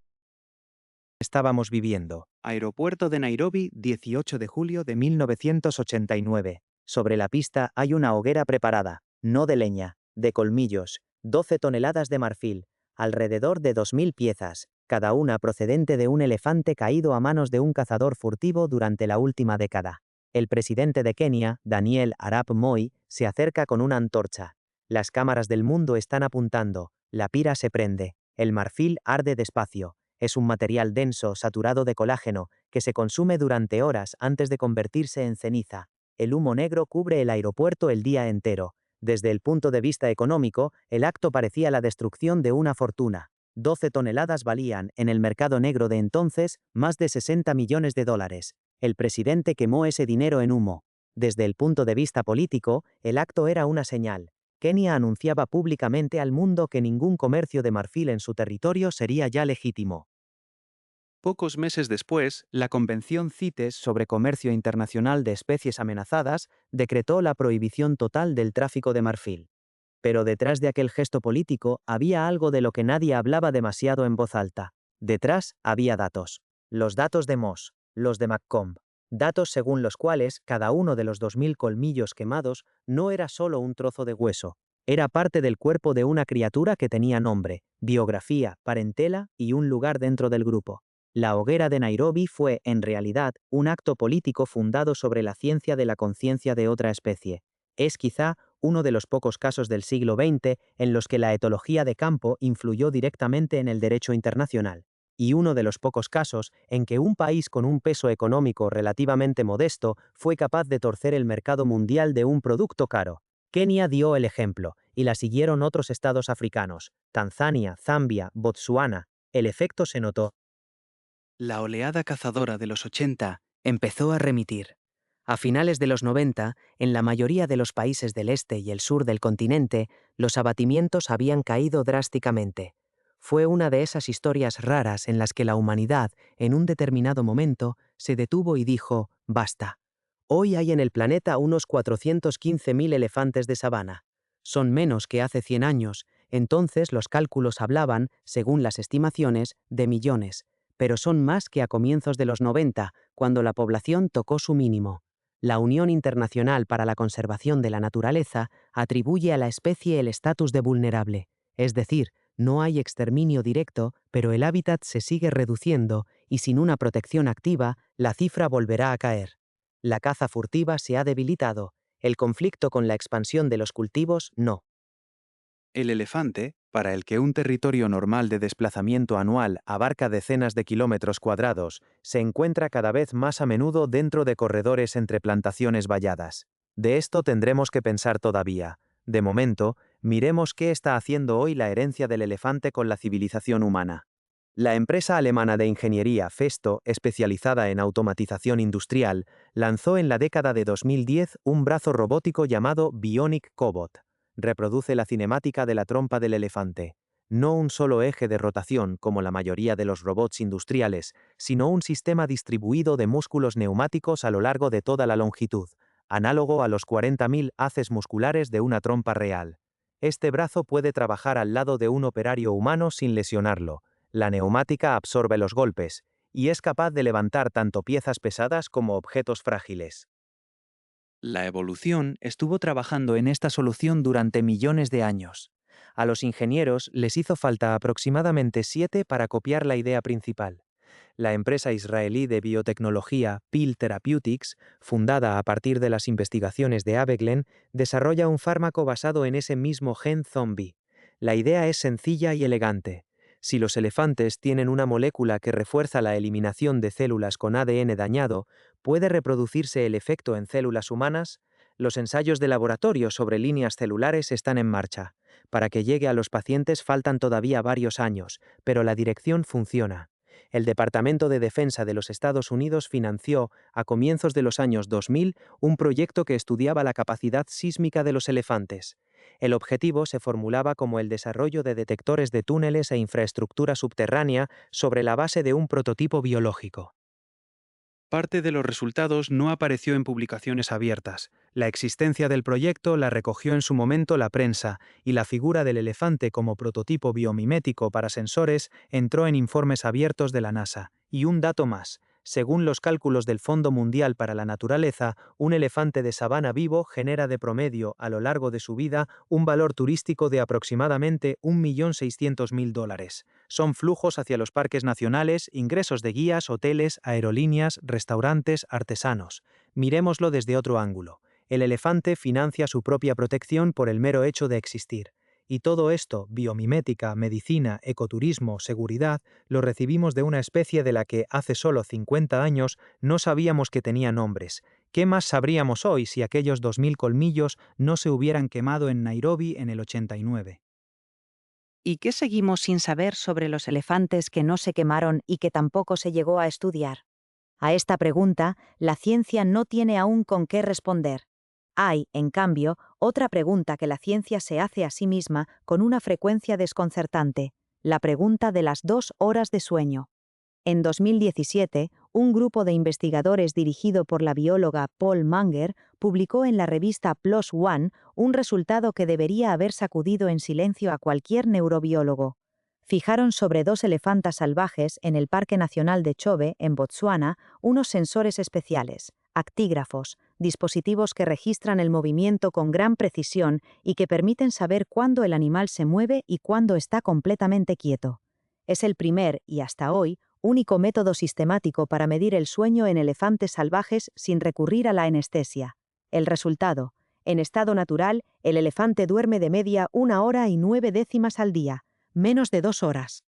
A: estábamos viviendo. Aeropuerto de Nairobi, 18 de julio de 1989. Sobre la pista hay una hoguera preparada, no de leña, de colmillos, 12 toneladas de marfil, alrededor de 2000 piezas, cada una procedente de un elefante caído a manos de un cazador furtivo durante la última década. El presidente de Kenia, Daniel Arap Moi, se acerca con una antorcha. Las cámaras del mundo están apuntando, la pira se prende, el marfil arde despacio. Es un material denso, saturado de colágeno, que se consume durante horas antes de convertirse en ceniza. El humo negro cubre el aeropuerto el día entero. Desde el punto de vista económico, el acto parecía la destrucción de una fortuna. 12 toneladas valían, en el mercado negro de entonces, más de 60 millones de dólares. El presidente quemó ese dinero en humo. Desde el punto de vista político, el acto era una señal. Kenia anunciaba públicamente al mundo que ningún comercio de marfil en su territorio sería ya legítimo.
B: Pocos meses después, la Convención CITES sobre Comercio Internacional de Especies Amenazadas decretó la prohibición total del tráfico de marfil. Pero detrás de aquel gesto político había algo de lo que nadie hablaba demasiado en voz alta. Detrás había datos. Los datos de Moss, los de McComb. Datos según los cuales cada uno de los 2000 colmillos quemados no era solo un trozo de hueso. Era parte del cuerpo de una criatura que tenía nombre, biografía, parentela y un lugar dentro del grupo. La hoguera de Nairobi fue, en realidad, un acto político fundado sobre la ciencia de la conciencia de otra especie. Es quizá uno de los pocos casos del siglo XX en los que la etología de campo influyó directamente en el derecho internacional, y uno de los pocos casos en que un país con un peso económico relativamente modesto fue capaz de torcer el mercado mundial de un producto caro. Kenia dio el ejemplo, y la siguieron otros estados africanos, Tanzania, Zambia, Botsuana. El efecto se notó. La oleada cazadora de los 80 empezó a remitir. A finales de los 90, en la mayoría de los países del este y el sur del continente, los abatimientos habían caído drásticamente. Fue una de esas historias raras en las que la humanidad, en un determinado momento, se detuvo y dijo, basta. Hoy hay en el planeta unos 415.000 elefantes de sabana. Son menos que hace 100 años, entonces los cálculos hablaban, según las estimaciones, de millones, pero son más que a comienzos de los 90, cuando la población tocó su mínimo. La Unión Internacional para la Conservación de la Naturaleza atribuye a la especie el estatus de vulnerable, es decir, no hay exterminio directo, pero el hábitat se sigue reduciendo y sin una protección activa, la cifra volverá a caer. La caza furtiva se ha debilitado, el conflicto con la expansión de los cultivos no. El elefante, para el que un territorio normal de desplazamiento anual abarca decenas de kilómetros cuadrados, se encuentra cada vez más a menudo dentro de corredores entre plantaciones valladas. De esto tendremos que pensar todavía. De momento, miremos qué está haciendo hoy la herencia del elefante con la civilización humana. La empresa alemana de ingeniería Festo, especializada en automatización industrial, lanzó en la década de 2010 un brazo robótico llamado Bionic Cobot. Reproduce la cinemática de la trompa del elefante. No un solo eje de rotación, como la mayoría de los robots industriales, sino un sistema distribuido de músculos neumáticos a lo largo de toda la longitud, análogo a los 40.000 haces musculares de una trompa real. Este brazo puede trabajar al lado de un operario humano sin lesionarlo. La neumática absorbe los golpes, y es capaz de levantar tanto piezas pesadas como objetos frágiles. La evolución estuvo trabajando en esta solución durante millones de años. A los ingenieros les hizo falta aproximadamente 7 para copiar la idea principal. La empresa israelí de biotecnología Peel Therapeutics, fundada a partir de las investigaciones de Abbeglen, desarrolla un fármaco basado en ese mismo gen zombie. La idea es sencilla y elegante. Si los elefantes tienen una molécula que refuerza la eliminación de células con ADN dañado, ¿puede reproducirse el efecto en células humanas? Los ensayos de laboratorio sobre líneas celulares están en marcha. Para que llegue a los pacientes faltan todavía varios años, pero la dirección funciona. El Departamento de Defensa de los Estados Unidos financió, a comienzos de los años 2000, un proyecto que estudiaba la capacidad sísmica de los elefantes. El objetivo se formulaba como el desarrollo de detectores de túneles e infraestructura subterránea sobre la base de un prototipo biológico. Parte de los resultados no apareció en publicaciones abiertas. La existencia del proyecto la recogió en su momento la prensa, y la figura del elefante como prototipo biomimético para sensores entró en informes abiertos de la NASA. Y un dato más. Según los cálculos del Fondo Mundial para la Naturaleza, un elefante de sabana vivo genera de promedio, a lo largo de su vida, un valor turístico de aproximadamente $1.600.000. Son flujos hacia los parques nacionales, ingresos de guías, hoteles, aerolíneas, restaurantes, artesanos. Miremoslo desde otro ángulo. El elefante financia su propia protección por el mero hecho de existir. Y todo esto, biomimética, medicina, ecoturismo, seguridad, lo recibimos de una especie de la que, hace solo 50 años, no sabíamos que tenía nombres. ¿Qué más sabríamos hoy si aquellos 2000 colmillos no se hubieran quemado en Nairobi en el 89?
C: ¿Y qué seguimos sin saber sobre los elefantes que no se quemaron y que tampoco se llegó a estudiar? A esta pregunta, la ciencia no tiene aún con qué responder. Hay, en cambio, otra pregunta que la ciencia se hace a sí misma con una frecuencia desconcertante, la pregunta de las 2 horas de sueño. En 2017, un grupo de investigadores dirigido por la bióloga Paul Munger publicó en la revista PLOS ONE un resultado que debería haber sacudido en silencio a cualquier neurobiólogo. Fijaron sobre 2 elefantas salvajes en el Parque Nacional de Chobe, en Botsuana, unos sensores especiales, actígrafos, dispositivos que registran el movimiento con gran precisión y que permiten saber cuándo el animal se mueve y cuándo está completamente quieto. Es el primer, y hasta hoy, único método sistemático para medir el sueño en elefantes salvajes sin recurrir a la anestesia. El resultado: en estado natural, el elefante duerme de media 1 hora y 9 décimas al día, menos de 2 horas.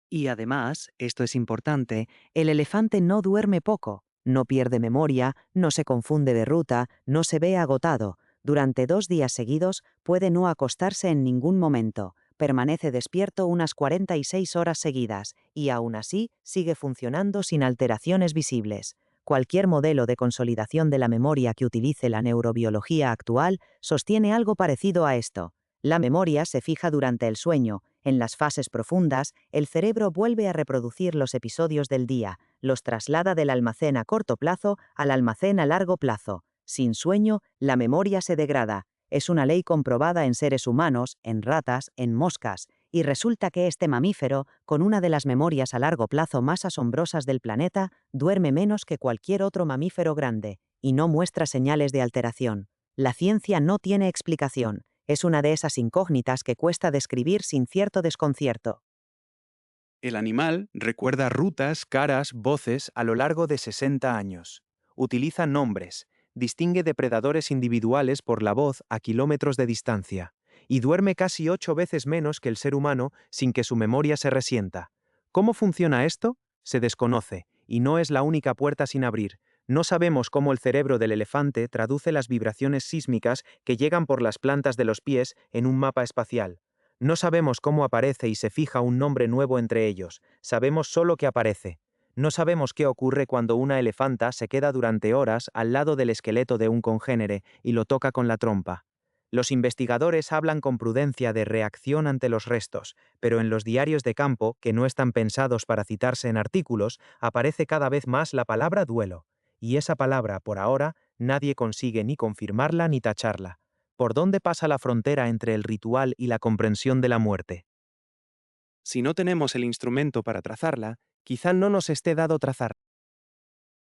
C: Y además, esto es importante, el elefante no duerme poco, no pierde memoria, no se confunde de ruta, no se ve agotado. Durante 2 días seguidos puede no acostarse en ningún momento. Permanece despierto unas 46 horas seguidas y aún así sigue funcionando sin alteraciones visibles. Cualquier modelo de consolidación de la memoria que utilice la neurobiología actual sostiene algo parecido a esto. La memoria se fija durante el sueño. En las fases profundas, el cerebro vuelve a reproducir los episodios del día, los traslada del almacén a corto plazo al almacén a largo plazo. Sin sueño, la memoria se degrada. Es una ley comprobada en seres humanos, en ratas, en moscas, y resulta que este mamífero, con una de las memorias a largo plazo más asombrosas del planeta, duerme menos que cualquier otro mamífero grande, y no muestra señales de alteración. La ciencia no tiene explicación. Es una de esas incógnitas que cuesta describir sin cierto desconcierto.
A: El animal recuerda rutas, caras, voces a lo largo de 60 años. Utiliza nombres, distingue depredadores individuales por la voz a kilómetros de distancia, y duerme casi 8 veces menos que el ser humano sin que su memoria se resienta. ¿Cómo funciona esto? Se desconoce, y no es la única puerta sin abrir. No sabemos cómo el cerebro del elefante traduce las vibraciones sísmicas que llegan por las plantas de los pies en un mapa espacial. No sabemos cómo aparece y se fija un nombre nuevo entre ellos, sabemos solo que aparece. No sabemos qué ocurre cuando una elefanta se queda durante horas al lado del esqueleto de un congénere y lo toca con la trompa. Los investigadores hablan con prudencia de reacción ante los restos, pero en los diarios de campo, que no están pensados para citarse en artículos, aparece cada vez más la palabra duelo. Y esa palabra, por ahora, nadie consigue ni confirmarla ni tacharla. ¿Por dónde pasa la frontera entre el ritual y la comprensión de la muerte? Si no tenemos el instrumento para trazarla, quizá no nos esté dado trazar.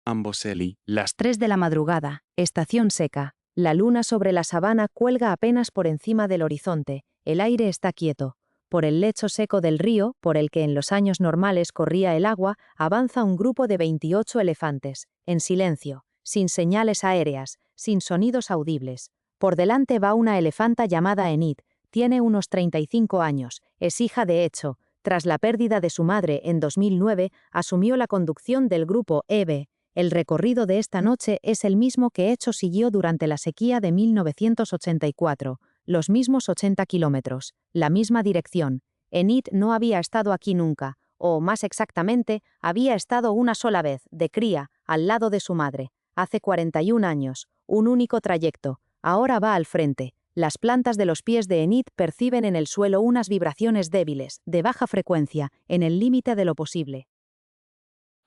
A: Amboseli, las
C: 3 de la madrugada, estación seca. La luna sobre la sabana cuelga apenas por encima del horizonte. El aire está quieto. Por el lecho seco del río, por el que en los años normales corría el agua, avanza un grupo de 28 elefantes, en silencio, sin señales aéreas, sin sonidos audibles. Por delante va una elefanta llamada Enid. Tiene unos 35 años, es hija de Echo. Tras la pérdida de su madre en 2009, asumió la conducción del grupo EBE. El recorrido de esta noche es el mismo que Echo siguió durante la sequía de 1984, los mismos 80 kilómetros, la misma dirección. Enid no había estado aquí nunca, o más exactamente, había estado una sola vez, de cría, al lado de su madre, hace 41 años, un único trayecto. Ahora va al frente. Las plantas de los pies de Enid perciben en el suelo unas vibraciones débiles, de baja frecuencia, en el límite de lo posible.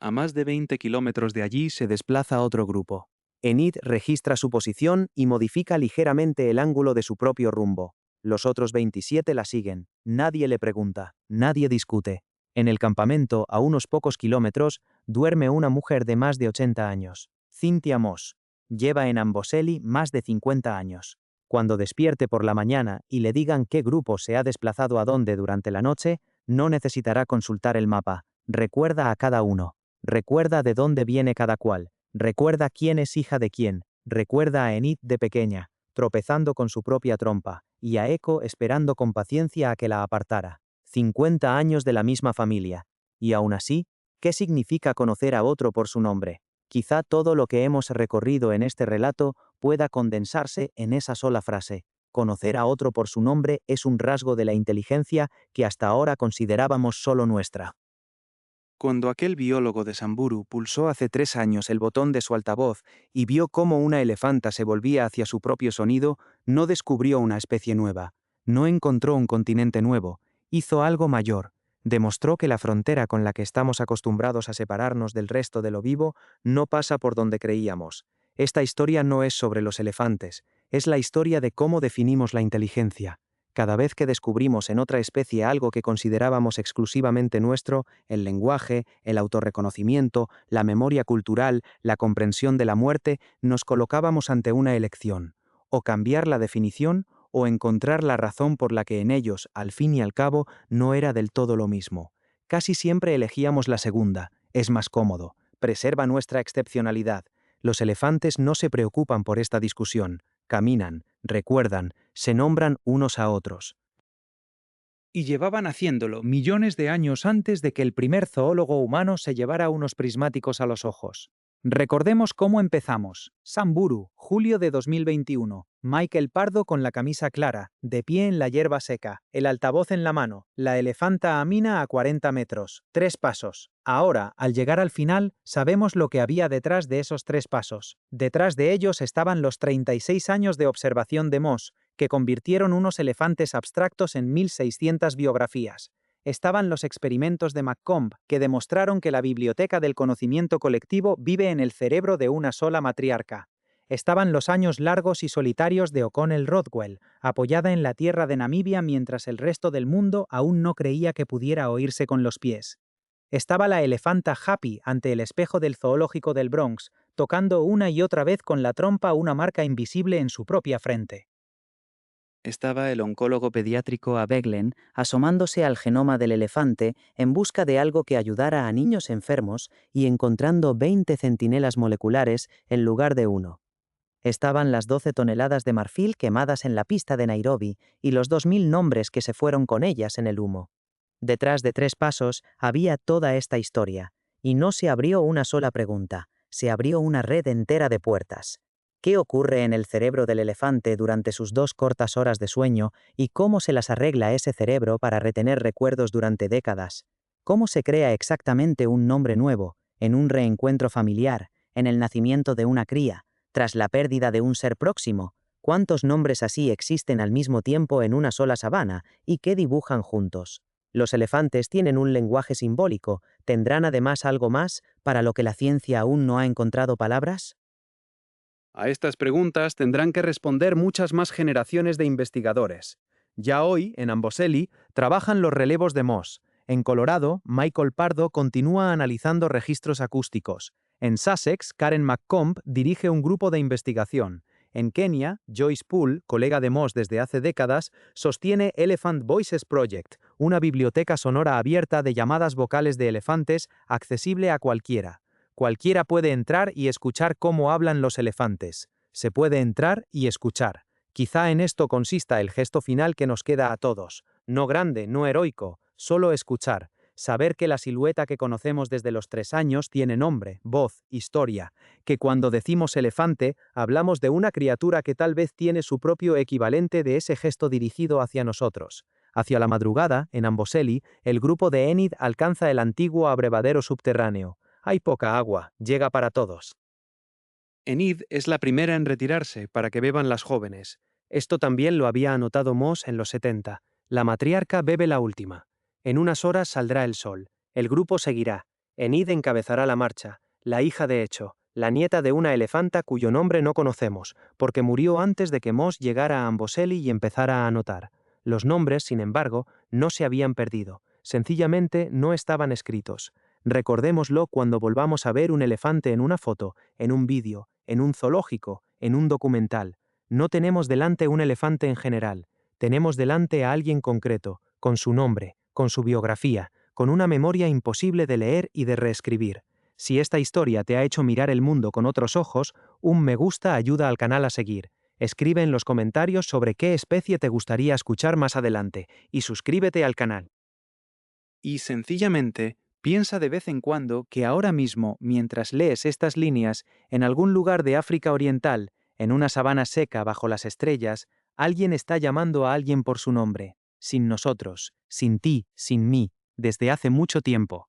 C: A más de 20 kilómetros de allí se desplaza otro grupo. Enid registra su posición y modifica ligeramente el ángulo de su propio rumbo. Los otros 27 la siguen. Nadie le pregunta, nadie discute. En el campamento, a unos pocos kilómetros, duerme una mujer de más de 80 años. Cynthia Moss. Lleva en Amboseli más de 50 años. Cuando despierte por la mañana y le digan qué grupo se ha desplazado a dónde durante la noche, no necesitará consultar el mapa. Recuerda a cada uno. Recuerda de dónde viene cada cual. Recuerda quién es hija de quién. Recuerda a Enid de pequeña, tropezando con su propia trompa, y a Echo esperando con paciencia a que la apartara. 50 años de la misma familia. Y aún así, ¿qué significa conocer a otro por su nombre? Quizá todo lo que hemos recorrido en este relato pueda condensarse en esa sola frase. conocer a otro por su nombre es un rasgo de la inteligencia que hasta ahora considerábamos solo nuestra.
A: Cuando aquel biólogo de Samburu pulsó hace 3 años el botón de su altavoz y vio cómo una elefanta se volvía hacia su propio sonido, no descubrió una especie nueva, no encontró un continente nuevo, hizo algo mayor. Demostró que la frontera con la que estamos acostumbrados a separarnos del resto de lo vivo no pasa por donde creíamos. Esta historia no es sobre los elefantes, es la historia de cómo definimos la inteligencia. Cada vez que descubrimos en otra especie algo que considerábamos exclusivamente nuestro, el lenguaje, el autorreconocimiento, la memoria cultural, la comprensión de la muerte, nos colocábamos ante una elección: o cambiar la definición o encontrar la razón por la que en ellos, al fin y al cabo, no era del todo lo mismo. Casi siempre elegíamos la segunda, es más cómodo, preserva nuestra excepcionalidad. Los elefantes no se preocupan por esta discusión, caminan, recuerdan, se nombran unos a otros.
B: Y llevaban haciéndolo millones de años antes de que el primer zoólogo humano se llevara unos prismáticos a los ojos. Recordemos cómo empezamos. Samburu, julio de 2021. Michael Pardo con la camisa clara, de pie en la hierba seca, el altavoz en la mano, la elefanta Amina a 40 metros, 3 pasos. Ahora, al llegar al final, sabemos lo que había detrás de esos 3 pasos. Detrás de ellos estaban los 36 años de observación de Moss, que convirtieron unos elefantes abstractos en 1600 biografías. Estaban los experimentos de McComb, que demostraron que la biblioteca del conocimiento colectivo vive en el cerebro de una sola matriarca. Estaban los años largos y solitarios de O'Connell Rodwell, apoyada en la tierra de Namibia mientras el resto del mundo aún no creía que pudiera oírse con los pies. Estaba la elefanta Happy ante el espejo del zoológico del Bronx, tocando una y otra vez con la trompa una marca invisible en su propia frente.
C: Estaba el oncólogo pediátrico Abeglen asomándose al genoma del elefante en busca de algo que ayudara a niños enfermos y encontrando 20 centinelas moleculares en lugar de 1. Estaban las 12 toneladas de marfil quemadas en la pista de Nairobi y los 2000 nombres que se fueron con ellas en el humo. Detrás de 3 pasos había toda esta historia, y no se abrió una sola pregunta, se abrió una red entera de puertas. ¿Qué ocurre en el cerebro del elefante durante sus 2 cortas horas de sueño y cómo se las arregla ese cerebro para retener recuerdos durante décadas? ¿Cómo se crea exactamente un nombre nuevo, en un reencuentro familiar, en el nacimiento de una cría, tras la pérdida de un ser próximo? ¿Cuántos nombres así existen al mismo tiempo en una sola sabana y qué dibujan juntos? Los elefantes tienen un lenguaje simbólico, ¿tendrán además algo más para lo que la ciencia aún no ha encontrado palabras?
A: A estas preguntas tendrán que responder muchas más generaciones de investigadores. Ya hoy, en Amboseli, trabajan los relevos de Moss. En Colorado, Michael Pardo continúa analizando registros acústicos. En Sussex, Karen McComb dirige un grupo de investigación. En Kenia, Joyce Poole, colega de Moss desde hace décadas, sostiene Elephant Voices Project, una biblioteca sonora abierta de llamadas vocales de elefantes accesible a cualquiera. Cualquiera puede entrar y escuchar cómo hablan los elefantes. Se puede entrar y escuchar. Quizá en esto consista el gesto final que nos queda a todos. No grande, no heroico, solo escuchar. Saber que la silueta que conocemos desde los 3 años tiene nombre, voz, historia. Que cuando decimos elefante, hablamos de una criatura que tal vez tiene su propio equivalente de ese gesto dirigido hacia nosotros. Hacia la madrugada, en Amboseli, el grupo de Enid alcanza el antiguo abrevadero subterráneo. Hay poca agua, llega para todos. Enid es la primera en retirarse para que beban las jóvenes. Esto también lo había anotado Moss en los 70. La matriarca bebe la última. En unas horas saldrá el sol. El grupo seguirá. Enid encabezará la marcha. La hija de hecho, la nieta de una elefanta cuyo nombre no conocemos, porque murió antes de que Moss llegara a Amboseli y empezara a anotar. Los nombres, sin embargo, no se habían perdido. Sencillamente no estaban escritos. Recordémoslo cuando volvamos a ver un elefante en una foto, en un vídeo, en un zoológico, en un documental. No tenemos delante un elefante en general, tenemos delante a alguien concreto, con su nombre, con su biografía, con una memoria imposible de leer y de reescribir. Si esta historia te ha hecho mirar el mundo con otros ojos, un me gusta ayuda al canal a seguir. Escribe en los comentarios sobre qué especie te gustaría escuchar más adelante, y suscríbete al canal. Y sencillamente, piensa de vez en cuando que ahora mismo, mientras lees estas líneas, en algún lugar de África Oriental, en una sabana seca bajo las estrellas, Alguien está llamando a alguien por su nombre, sin nosotros, sin ti, sin mí, desde hace mucho tiempo.